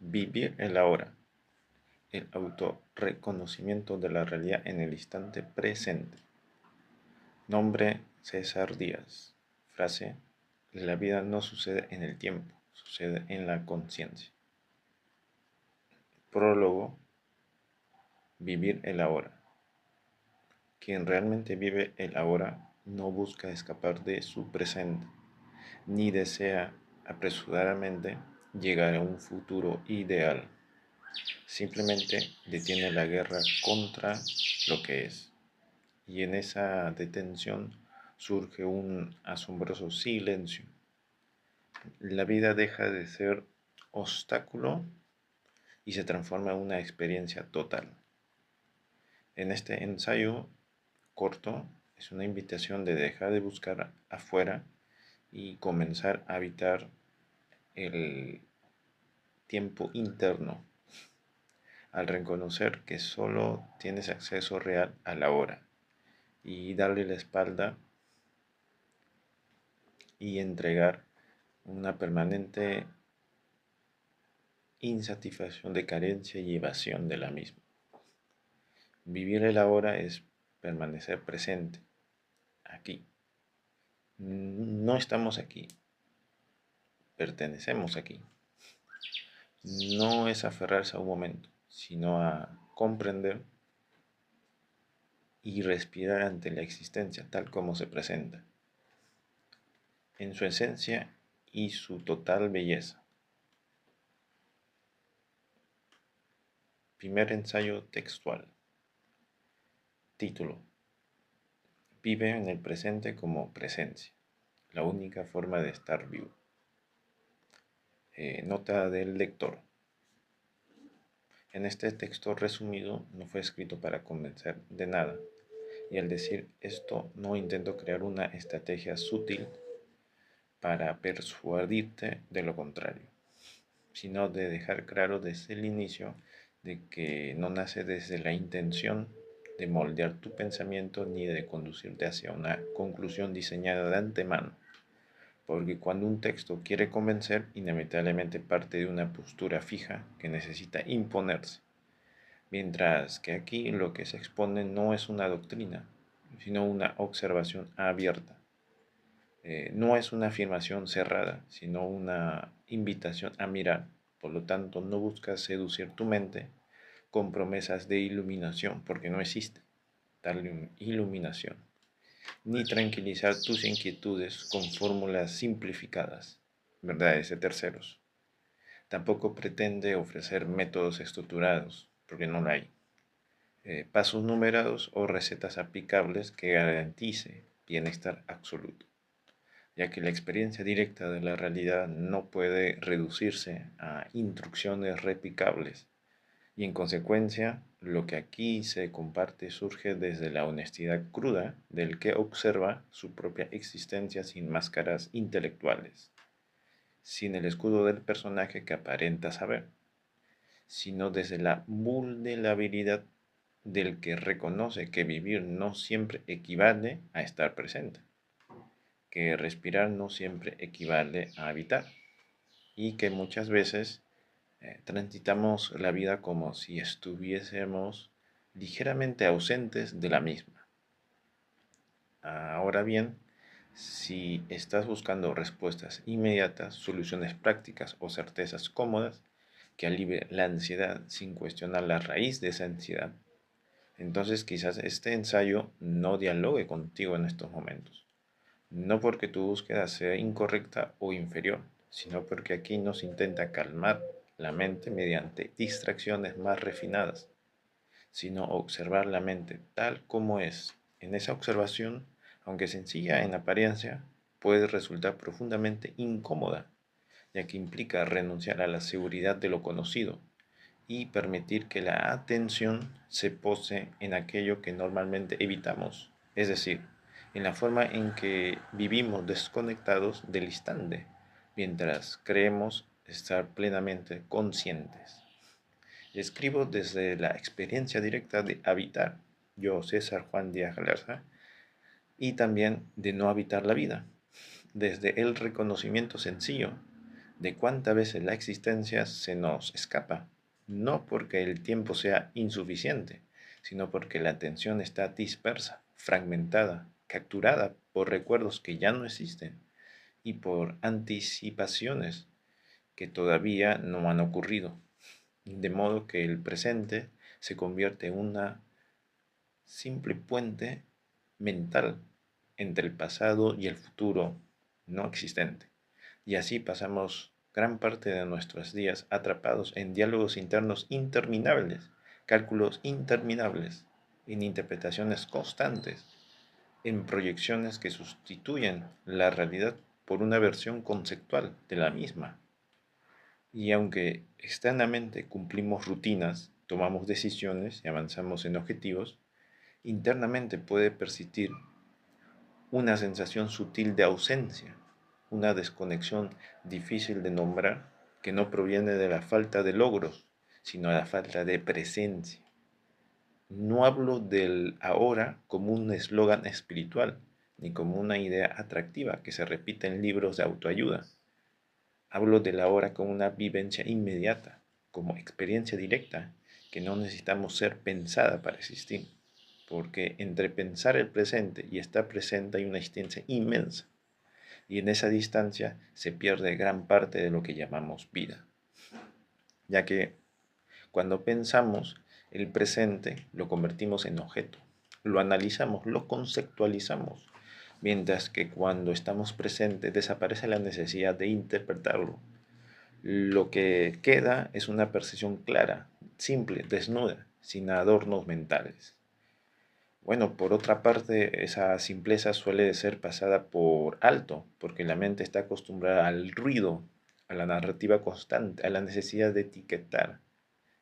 Vivir el ahora, el autorreconocimiento de la realidad en el instante presente. Nombre: César Díaz. Frase: la vida no sucede en el tiempo, sucede en la conciencia. Prólogo: vivir el ahora. Quien realmente vive el ahora no busca escapar de su presente, ni desea apresuradamente llegar a un futuro ideal. Simplemente detiene la guerra contra lo que es. Y en esa detención surge un asombroso silencio. La vida deja de ser obstáculo y se transforma en una experiencia total. En este ensayo corto es una invitación de dejar de buscar afuera y comenzar a habitar el tiempo interno, al reconocer que solo tienes acceso real a la hora y darle la espalda y entregar una permanente insatisfacción de carencia y evasión de la misma. Vivir el ahora es permanecer presente, aquí. No estamos aquí, pertenecemos aquí. No es aferrarse a un momento, sino a comprender y respirar ante la existencia tal como se presenta, en su esencia y su total belleza. Primer ensayo textual. Título: vive en el presente como presencia, la única forma de estar vivo. Nota del lector. En este texto resumido no fue escrito para convencer de nada, y al decir esto no intento crear una estrategia sutil para persuadirte de lo contrario, sino de dejar claro desde el inicio de que no nace desde la intención de moldear tu pensamiento ni de conducirte hacia una conclusión diseñada de antemano, porque cuando un texto quiere convencer, inevitablemente parte de una postura fija que necesita imponerse, mientras que aquí lo que se expone no es una doctrina, sino una observación abierta. No es una afirmación cerrada, sino una invitación a mirar. Por lo tanto, no buscas seducir tu mente con promesas de iluminación, porque no existe tal iluminación, ni tranquilizar tus inquietudes con fórmulas simplificadas, verdades de terceros. Tampoco pretende ofrecer métodos estructurados, porque no lo hay, pasos numerados o recetas aplicables que garantice bienestar absoluto, ya que la experiencia directa de la realidad no puede reducirse a instrucciones replicables, y en consecuencia lo que aquí se comparte surge desde la honestidad cruda del que observa su propia existencia sin máscaras intelectuales, sin el escudo del personaje que aparenta saber, sino desde la vulnerabilidad del que reconoce que vivir no siempre equivale a estar presente, que respirar no siempre equivale a habitar, y que muchas veces transitamos la vida como si estuviésemos ligeramente ausentes de la misma. Ahora bien, si estás buscando respuestas inmediatas, soluciones prácticas o certezas cómodas que alivien la ansiedad sin cuestionar la raíz de esa ansiedad, entonces quizás este ensayo no dialogue contigo en estos momentos. No porque tu búsqueda sea incorrecta o inferior, sino porque aquí nos intenta calmar la mente mediante distracciones más refinadas, sino observar la mente tal como es. En esa observación, aunque sencilla en apariencia, puede resultar profundamente incómoda, ya que implica renunciar a la seguridad de lo conocido y permitir que la atención se pose en aquello que normalmente evitamos, es decir, en la forma en que vivimos desconectados del instante, mientras creemos estar plenamente conscientes. Escribo desde la experiencia directa de habitar, yo César Juan Díaz Galarza, y también de no habitar la vida, desde el reconocimiento sencillo de cuántas veces la existencia se nos escapa, no porque el tiempo sea insuficiente, sino porque la atención está dispersa, fragmentada, capturada por recuerdos que ya no existen y por anticipaciones que todavía no han ocurrido, de modo que el presente se convierte en una simple puente mental entre el pasado y el futuro no existente. Y así pasamos gran parte de nuestros días atrapados en diálogos internos interminables, cálculos interminables, en interpretaciones constantes, en proyecciones que sustituyen la realidad por una versión conceptual de la misma. Y aunque externamente cumplimos rutinas, tomamos decisiones y avanzamos en objetivos, internamente puede persistir una sensación sutil de ausencia, una desconexión difícil de nombrar que no proviene de la falta de logros, sino de la falta de presencia. No hablo del ahora como un eslogan espiritual, ni como una idea atractiva que se repite en libros de autoayuda. Hablo del ahora como una vivencia inmediata, como experiencia directa, que no necesitamos ser pensada para existir, porque entre pensar el presente y estar presente hay una distancia inmensa, y en esa distancia se pierde gran parte de lo que llamamos vida, ya que cuando pensamos el presente lo convertimos en objeto, lo analizamos, lo conceptualizamos, mientras que cuando estamos presentes desaparece la necesidad de interpretarlo. Lo que queda es una percepción clara, simple, desnuda, sin adornos mentales. Bueno, por otra parte, esa simpleza suele ser pasada por alto, porque la mente está acostumbrada al ruido, a la narrativa constante, a la necesidad de etiquetar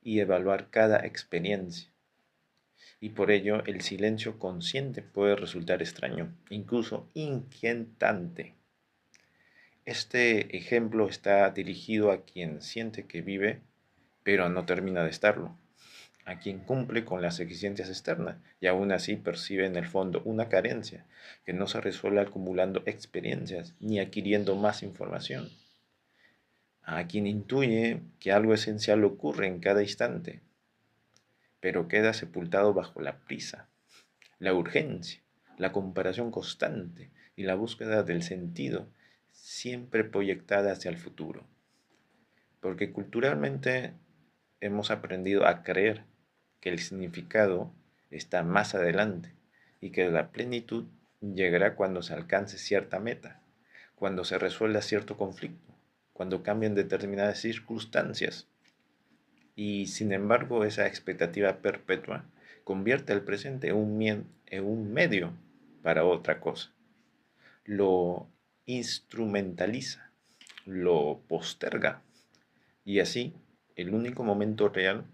y evaluar cada experiencia. Y por ello el silencio consciente puede resultar extraño, incluso inquietante. Este ejemplo está dirigido a quien siente que vive, pero no termina de estarlo, a quien cumple con las exigencias externas y aún así percibe en el fondo una carencia que no se resuelve acumulando experiencias ni adquiriendo más información, a quien intuye que algo esencial ocurre en cada instante, pero queda sepultado bajo la prisa, la urgencia, la comparación constante y la búsqueda del sentido, siempre proyectada hacia el futuro. Porque culturalmente hemos aprendido a creer que el significado está más adelante y que la plenitud llegará cuando se alcance cierta meta, cuando se resuelva cierto conflicto, cuando cambien determinadas circunstancias. Y sin embargo, esa expectativa perpetua convierte el presente en un medio para otra cosa. Lo instrumentaliza, lo posterga y así el único momento real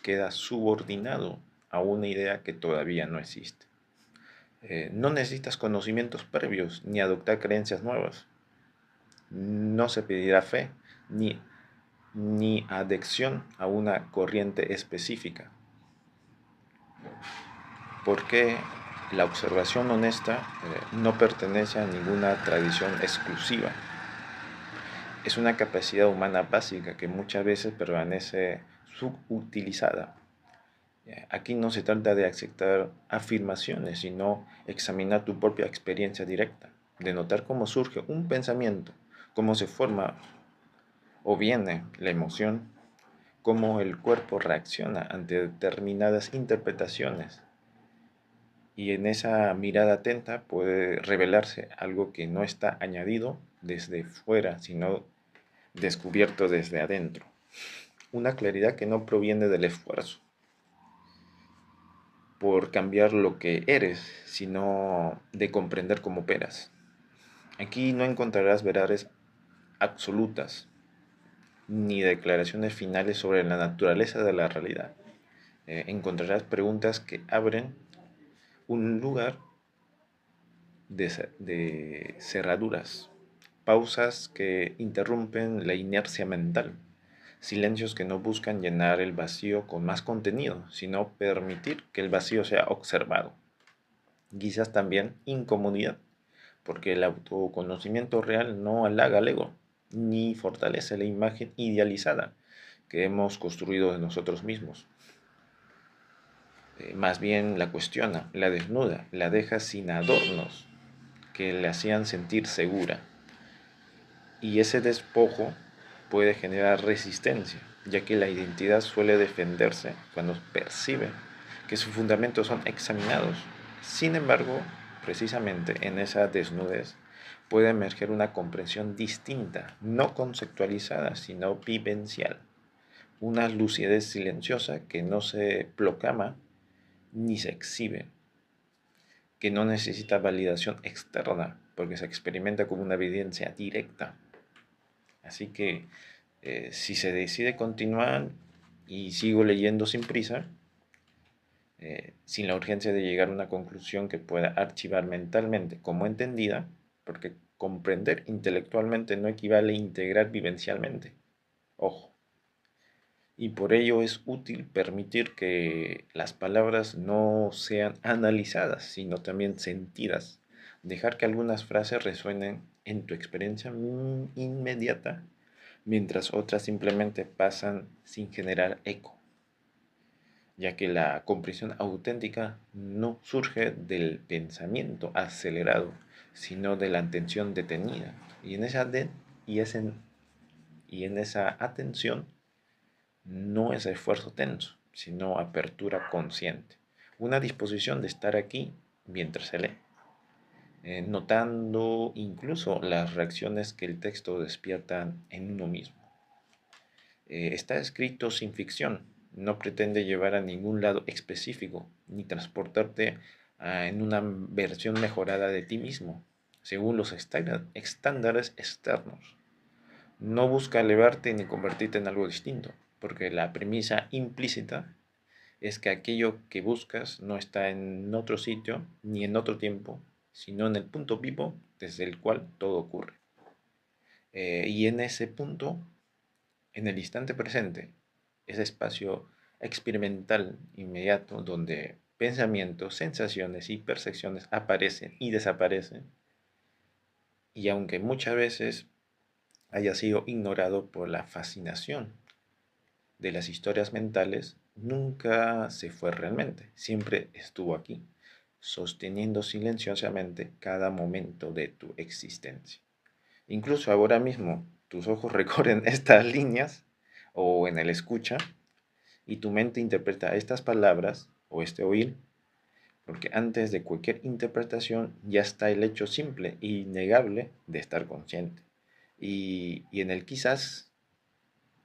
queda subordinado a una idea que todavía no existe. No necesitas conocimientos previos ni adoptar creencias nuevas. No se pedirá fe ni adhesión a una corriente específica, porque la observación honesta no pertenece a ninguna tradición exclusiva. Es una capacidad humana básica que muchas veces permanece subutilizada. Aquí no se trata de aceptar afirmaciones, sino examinar tu propia experiencia directa, de notar cómo surge un pensamiento, cómo se forma o viene la emoción, cómo el cuerpo reacciona ante determinadas interpretaciones. Y en esa mirada atenta puede revelarse algo que no está añadido desde fuera, sino descubierto desde adentro. Una claridad que no proviene del esfuerzo por cambiar lo que eres, sino de comprender cómo operas. Aquí no encontrarás verdades absolutas, ni declaraciones finales sobre la naturaleza de la realidad. Encontrarás preguntas que abren un lugar de cerraduras, pausas que interrumpen la inercia mental, silencios que no buscan llenar el vacío con más contenido, sino permitir que el vacío sea observado. Quizás también incomodidad, porque el autoconocimiento real no halaga al ego, ni fortalece la imagen idealizada que hemos construido de nosotros mismos. Más bien la cuestiona, la desnuda, la deja sin adornos que le hacían sentir segura. Y ese despojo puede generar resistencia, ya que la identidad suele defenderse cuando percibe que sus fundamentos son examinados. Sin embargo, precisamente en esa desnudez puede emerger una comprensión distinta, no conceptualizada, sino vivencial. Una lucidez silenciosa que no se proclama ni se exhibe, que no necesita validación externa, porque se experimenta como una evidencia directa. Así que si se decide continuar y sigo leyendo sin prisa, sin la urgencia de llegar a una conclusión que pueda archivar mentalmente como entendida, porque comprender intelectualmente no equivale a integrar vivencialmente. Ojo. Y por ello es útil permitir que las palabras no sean analizadas, sino también sentidas. Dejar que algunas frases resuenen en tu experiencia inmediata, mientras otras simplemente pasan sin generar eco, ya que la comprensión auténtica no surge del pensamiento acelerado, sino de la atención detenida. Y en esa, y en esa atención no es esfuerzo tenso, sino apertura consciente. Una disposición de estar aquí mientras se lee, notando incluso las reacciones que el texto despierta en uno mismo. Está escrito sin ficción, no pretende llevar a ningún lado específico, ni transportarte en una versión mejorada de ti mismo, según los estándares externos. No busca elevarte ni convertirte en algo distinto, porque la premisa implícita es que aquello que buscas no está en otro sitio ni en otro tiempo, sino en el punto vivo desde el cual todo ocurre. Y en ese punto, en el instante presente, ese espacio experimental inmediato donde pensamientos, sensaciones y percepciones aparecen y desaparecen, y aunque muchas veces haya sido ignorado por la fascinación de las historias mentales, nunca se fue realmente, siempre estuvo aquí, sosteniendo silenciosamente cada momento de tu existencia. Incluso ahora mismo tus ojos recorren estas líneas o en el escucha y tu mente interpreta estas palabras o este oír, porque antes de cualquier interpretación ya está el hecho simple e innegable de estar consciente. Y en el quizás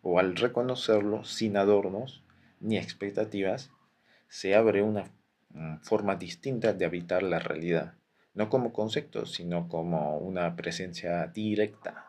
o al reconocerlo sin adornos ni expectativas, se abre una forma distinta de habitar la realidad, no como concepto, sino como una presencia directa.